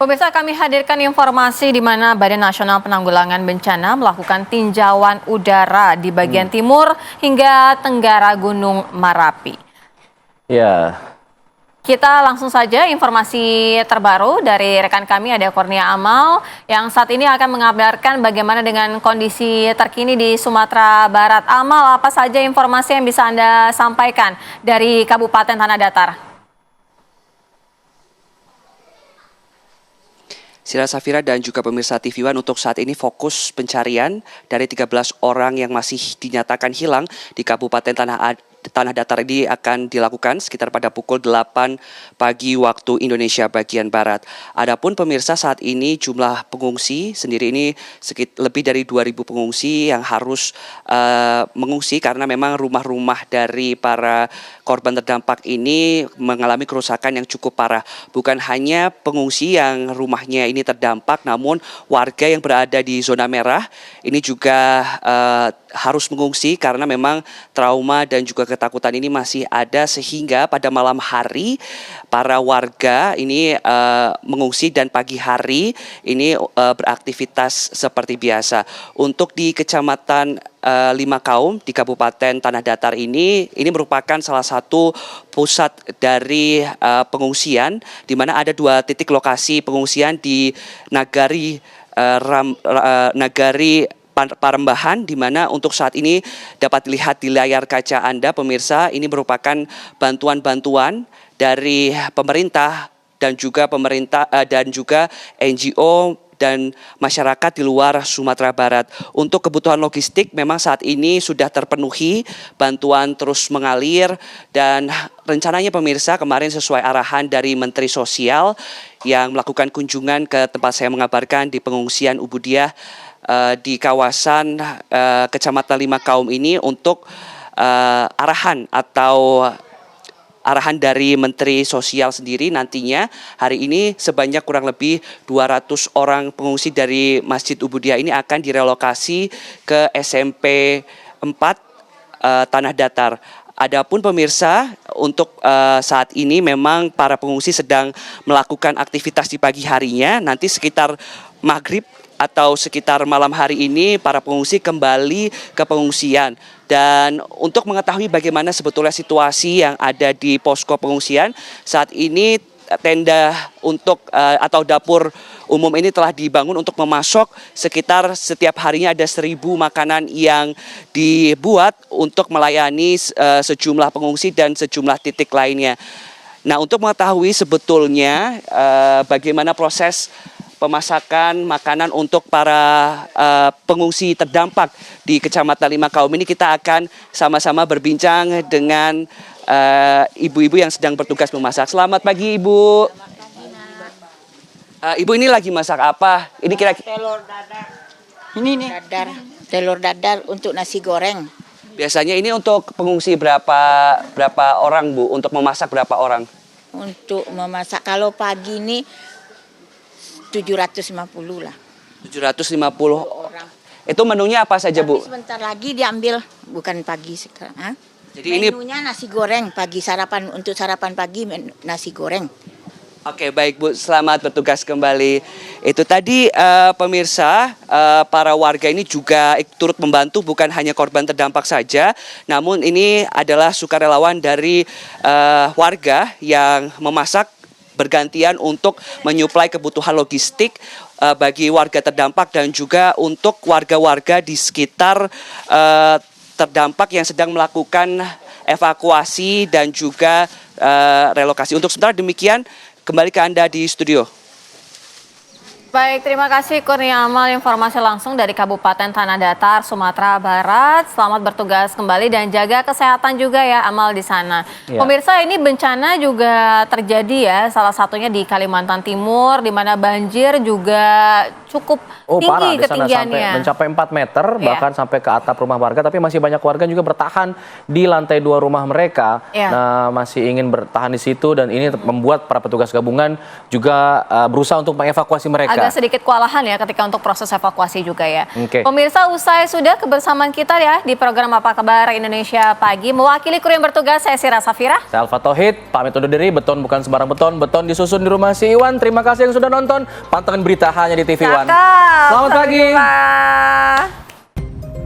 Pemirsa, kami hadirkan informasi di mana Badan Nasional Penanggulangan Bencana melakukan tinjauan udara di bagian timur hingga tenggara Gunung Merapi. Ya. Kita langsung saja informasi terbaru dari rekan kami, ada Kurnia Amal yang saat ini akan mengabarkan bagaimana dengan kondisi terkini di Sumatera Barat. Amal, apa saja informasi yang bisa Anda sampaikan dari Kabupaten Tanah Datar? Sila Safira dan juga pemirsa TV One, untuk saat ini fokus pencarian dari 13 orang yang masih dinyatakan hilang di Kabupaten Tanah Datar ini akan dilakukan sekitar pada pukul 8 pagi waktu Indonesia bagian Barat. Adapun pemirsa, saat ini jumlah pengungsi sendiri ini lebih dari 2.000 pengungsi yang harus mengungsi karena memang rumah-rumah dari para korban terdampak ini mengalami kerusakan yang cukup parah. Bukan hanya pengungsi yang rumahnya ini terdampak, namun warga yang berada di zona merah ini juga harus mengungsi karena memang trauma dan juga ketakutan ini masih ada, sehingga pada malam hari para warga ini mengungsi dan pagi hari ini beraktivitas seperti biasa. Untuk di Kecamatan Lima Kaum di Kabupaten Tanah Datar ini merupakan salah satu pusat dari pengungsian, di mana ada 2 titik lokasi pengungsian di Nagari Parembahan, di mana untuk saat ini dapat dilihat di layar kaca Anda pemirsa, ini merupakan bantuan-bantuan dari pemerintah dan juga NGO dan masyarakat di luar Sumatera Barat. Untuk kebutuhan logistik memang saat ini sudah terpenuhi, bantuan terus mengalir, dan rencananya pemirsa kemarin sesuai arahan dari Menteri Sosial yang melakukan kunjungan ke tempat saya mengabarkan di pengungsian Ubudiah di kawasan Kecamatan Lima Kaum ini, untuk arahan dari Menteri Sosial sendiri, nantinya hari ini sebanyak kurang lebih 200 orang pengungsi dari Masjid Ubudiah ini akan direlokasi ke SMP 4 Tanah Datar. Adapun pemirsa, untuk saat ini memang para pengungsi sedang melakukan aktivitas di pagi harinya. Nanti sekitar maghrib atau sekitar malam hari ini para pengungsi kembali ke pengungsian. Dan untuk mengetahui bagaimana sebetulnya situasi yang ada di posko pengungsian, saat ini tenda atau dapur umum ini telah dibangun untuk memasok sekitar setiap harinya ada 1.000 makanan yang dibuat untuk melayani sejumlah pengungsi dan sejumlah titik lainnya. Nah, untuk mengetahui sebetulnya bagaimana proses pemasakan makanan untuk para pengungsi terdampak di Kecamatan Lima Kaum ini, kita akan sama-sama berbincang dengan ibu-ibu yang sedang bertugas memasak. Selamat pagi, Ibu. Ibu, ini lagi masak apa? Ini kira-kira telur dadar. Ini nih. Telur dadar untuk nasi goreng. Biasanya ini untuk pengungsi berapa orang, Bu? Untuk memasak berapa orang? Untuk memasak kalau pagi ini 750 lah. 750 orang. Itu menunya apa saja, Bu? Tapi sebentar lagi diambil, bukan pagi sekarang. Ha? Jadi menunya nasi goreng pagi, sarapan untuk sarapan pagi nasi goreng. Oke, baik, Bu, selamat bertugas kembali. Itu tadi pemirsa, para warga ini juga turut membantu, bukan hanya korban terdampak saja, namun ini adalah sukarelawan dari warga yang memasak bergantian untuk menyuplai kebutuhan logistik bagi warga terdampak dan juga untuk warga-warga di sekitar terdampak yang sedang melakukan evakuasi dan juga relokasi. Untuk sementara demikian, kembali ke Anda di studio. Baik, terima kasih Kurnia Amal, informasi langsung dari Kabupaten Tanah Datar, Sumatera Barat. Selamat bertugas kembali dan jaga kesehatan juga ya Amal di sana. Ya. Pemirsa, ini bencana juga terjadi ya, salah satunya di Kalimantan Timur, di mana banjir juga cukup Oh, tinggi parah di sana sampai ketinggiannya. mencapai 4 meter, Iya. bahkan sampai ke atap rumah warga. Tapi masih banyak warga juga bertahan di lantai 2 rumah mereka. Iya. Nah, masih ingin bertahan di situ dan ini membuat para petugas gabungan juga berusaha untuk mengevakuasi mereka. Agak sedikit kewalahan ya ketika untuk proses evakuasi juga ya. Oke. Pemirsa, usai sudah kebersamaan kita ya di program Apa Kabar Indonesia Pagi. Mewakili kru yang bertugas, saya Sira Safira. Saya Alfa Tauhid, pamit undur diri. Beton bukan sembarang beton, beton disusun di rumah si Iwan. Terima kasih yang sudah nonton. Pantengin berita hanya di TV One. Cakep. Selamat pagi. Pak.